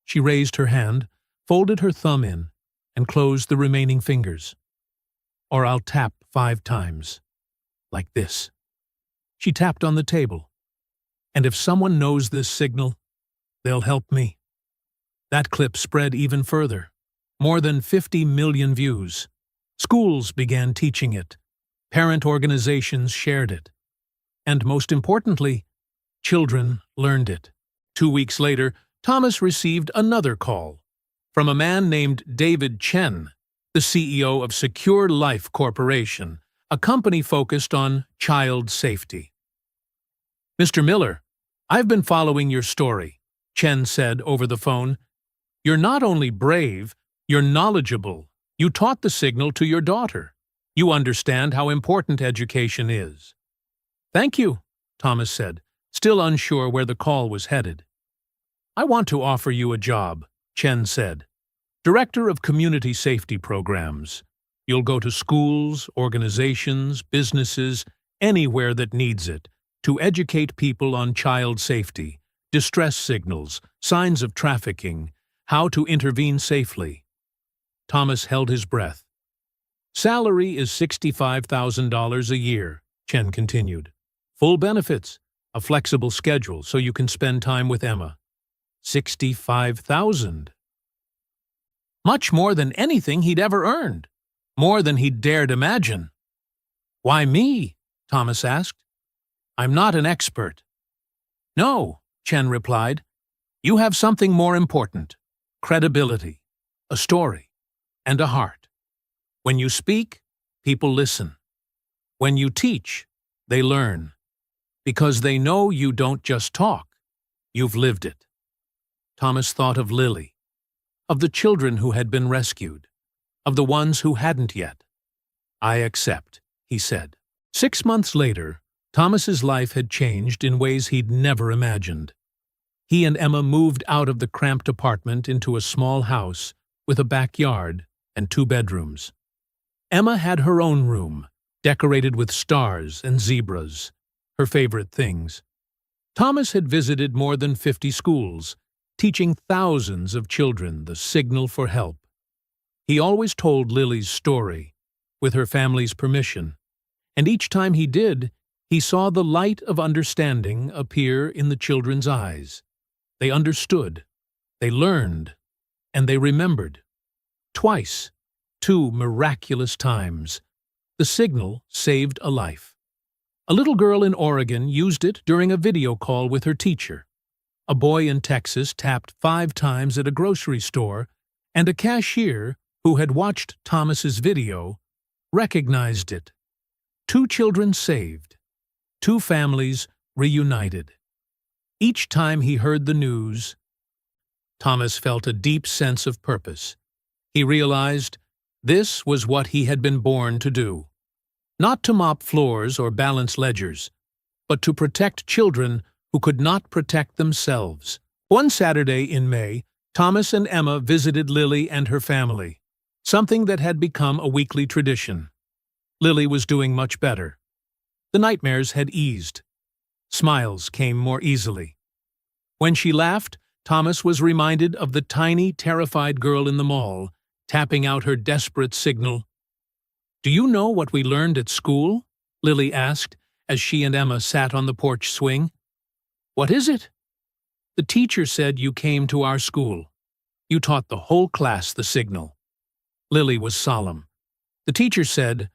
She raised her hand, folded her thumb in, and closed the remaining fingers. "Or I'll tap 5 times. Like this." She tapped on the table. "And if someone knows this signal, they'll help me." That clip spread even further. More than 50 million views. Schools began teaching it. Parent organizations shared it. And most importantly, children learned it. 2 weeks later, Thomas received another call from a man named David Chen, the CEO of Secure Life Corporation, a company focused on child safety. "Mr. Miller, I've been following your story," Chen said over the phone. "You're not only brave, you're knowledgeable. You taught the signal to your daughter. You understand how important education is." "Thank you," Thomas said, still unsure where the call was headed. "I want to offer you a job," Chen said. "Director of Community Safety Programs. You'll go to schools, organizations, businesses, anywhere that needs it, to educate people on child safety, distress signals, signs of trafficking, how to intervene safely." Thomas held his breath. "Salary is $65,000 a year," Chen continued. "Full benefits, a flexible schedule so you can spend time with Emma." 65,000. Much more than anything he'd ever earned. More than he'd dared imagine. "Why me?" Thomas asked. "I'm not an expert." "No," Chen replied. "You have something more important. Credibility, a story, and a heart. When you speak, people listen. When you teach, they learn. Because they know you don't just talk, you've lived it." Thomas thought of Lily, of the children who had been rescued, of the ones who hadn't yet. "I accept," he said. 6 months later, Thomas's life had changed in ways he'd never imagined. He and Emma moved out of the cramped apartment into a small house with a backyard and 2 bedrooms. Emma had her own room, decorated with stars and zebras, her favorite things. Thomas had visited more than 50 schools, teaching thousands of children the signal for help. He always told Lily's story, with her family's permission, and each time he did, he saw the light of understanding appear in the children's eyes. They understood, they learned, and they remembered. Twice, 2 miraculous times, the signal saved a life. A little girl in Oregon used it during a video call with her teacher. A boy in Texas tapped 5 times at a grocery store, and a cashier who had watched Thomas's video recognized it. 2 children saved. 2 families reunited. Each time he heard the news, Thomas felt a deep sense of purpose. He realized this was what he had been born to do. Not to mop floors or balance ledgers, but to protect children who could not protect themselves. One Saturday in May, Thomas and Emma visited Lily and her family, something that had become a weekly tradition. Lily was doing much better. The nightmares had eased. Smiles came more easily. When she laughed, Thomas was reminded of the tiny, terrified girl in the mall, tapping out her desperate signal. "Do you know what we learned at school?" Lily asked as she and Emma sat on the porch swing. "What is it?" "The teacher said you came to our school. You taught the whole class the signal." Lily was solemn. "The teacher said,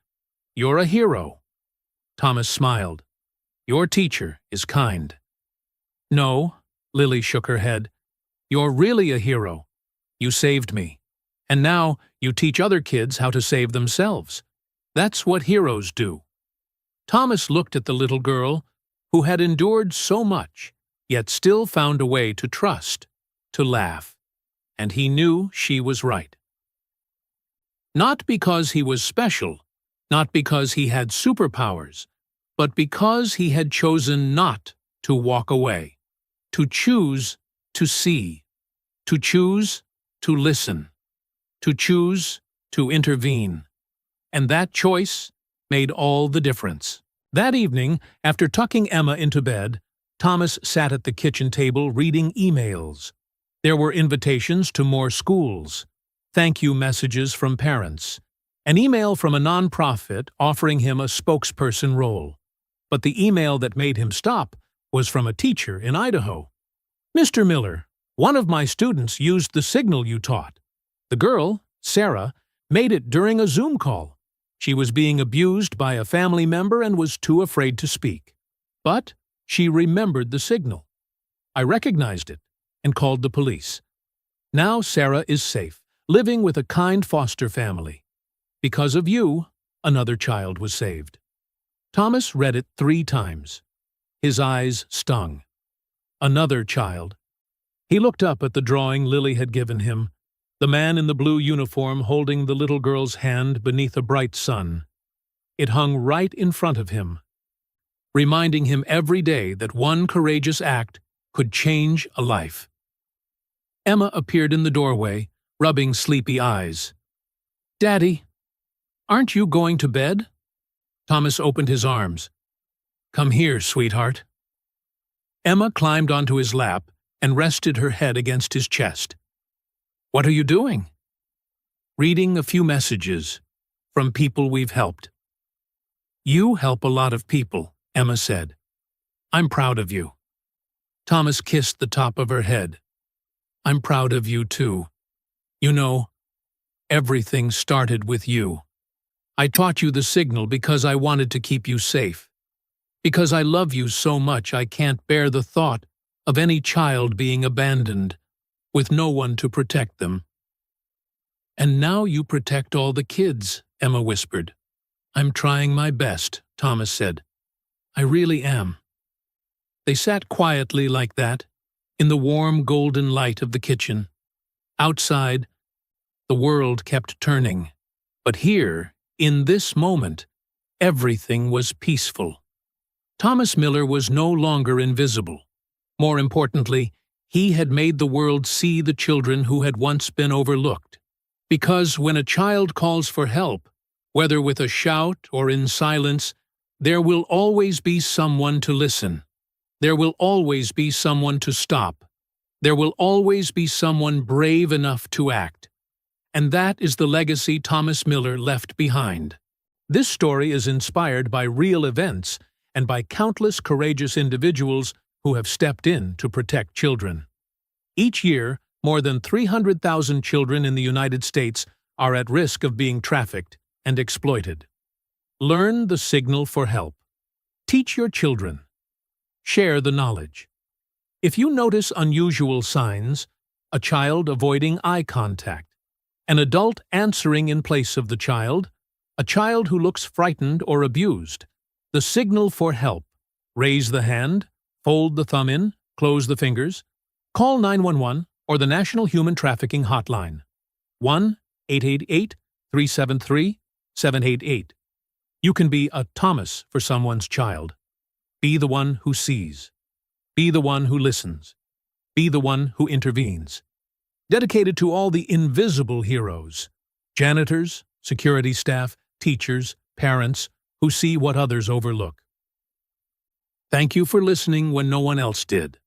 'You're a hero.'" Thomas smiled. "Your teacher is kind." "No," Lily shook her head. "You're really a hero. You saved me. And now you teach other kids how to save themselves. That's what heroes do." Thomas looked at the little girl, who had endured so much, yet still found a way to trust, to laugh, and he knew she was right. Not because he was special, not because he had superpowers, but because he had chosen not to walk away, to choose to see. To choose to listen. To choose to intervene. And that choice made all the difference. That evening, after tucking Emma into bed, Thomas sat at the kitchen table reading emails. There were invitations to more schools, thank you messages from parents, an email from a nonprofit offering him a spokesperson role. But the email that made him stop was from a teacher in Idaho. "Mr. Miller, one of my students used the signal you taught. The girl, Sarah, made it during a Zoom call. She was being abused by a family member and was too afraid to speak. But she remembered the signal. I recognized it and called the police. Now Sarah is safe, living with a kind foster family. Because of you, another child was saved." Thomas read it 3 times. His eyes stung. Another child. He looked up at the drawing Lily had given him, the man in the blue uniform holding the little girl's hand beneath a bright sun. It hung right in front of him, reminding him every day that one courageous act could change a life. Emma appeared in the doorway, rubbing sleepy eyes. "Daddy, aren't you going to bed?" Thomas opened his arms. "Come here, sweetheart." Emma climbed onto his lap and rested her head against his chest. "What are you doing?" "Reading a few messages from people we've helped." "You help a lot of people," Emma said. "I'm proud of you." Thomas kissed the top of her head. "I'm proud of you, too. You know, everything started with you. I taught you the signal because I wanted to keep you safe. Because I love you so much I can't bear the thought of any child being abandoned, with no one to protect them." "And now you protect all the kids," Emma whispered. "I'm trying my best," Thomas said. "I really am." They sat quietly like that, in the warm golden light of the kitchen. Outside, the world kept turning, but here, in this moment, everything was peaceful. Thomas Miller was no longer invisible. More importantly, he had made the world see the children who had once been overlooked. Because when a child calls for help, whether with a shout or in silence, there will always be someone to listen. There will always be someone to stop. There will always be someone brave enough to act. And that is the legacy Thomas Miller left behind. This story is inspired by real events and by countless courageous individuals who have stepped in to protect children. Each year, more than 300,000 children in the United States are at risk of being trafficked and exploited. Learn the signal for help. Teach your children. Share the knowledge. If you notice unusual signs, a child avoiding eye contact, an adult answering in place of the child, a child who looks frightened or abused, the signal for help. Raise the hand, fold the thumb in, close the fingers. Call 911 or the National Human Trafficking Hotline. 1-888-373-788. You can be a Thomas for someone's child. Be the one who sees. Be the one who listens. Be the one who intervenes. Dedicated to all the invisible heroes, janitors, security staff, teachers, parents, who see what others overlook. Thank you for listening when no one else did.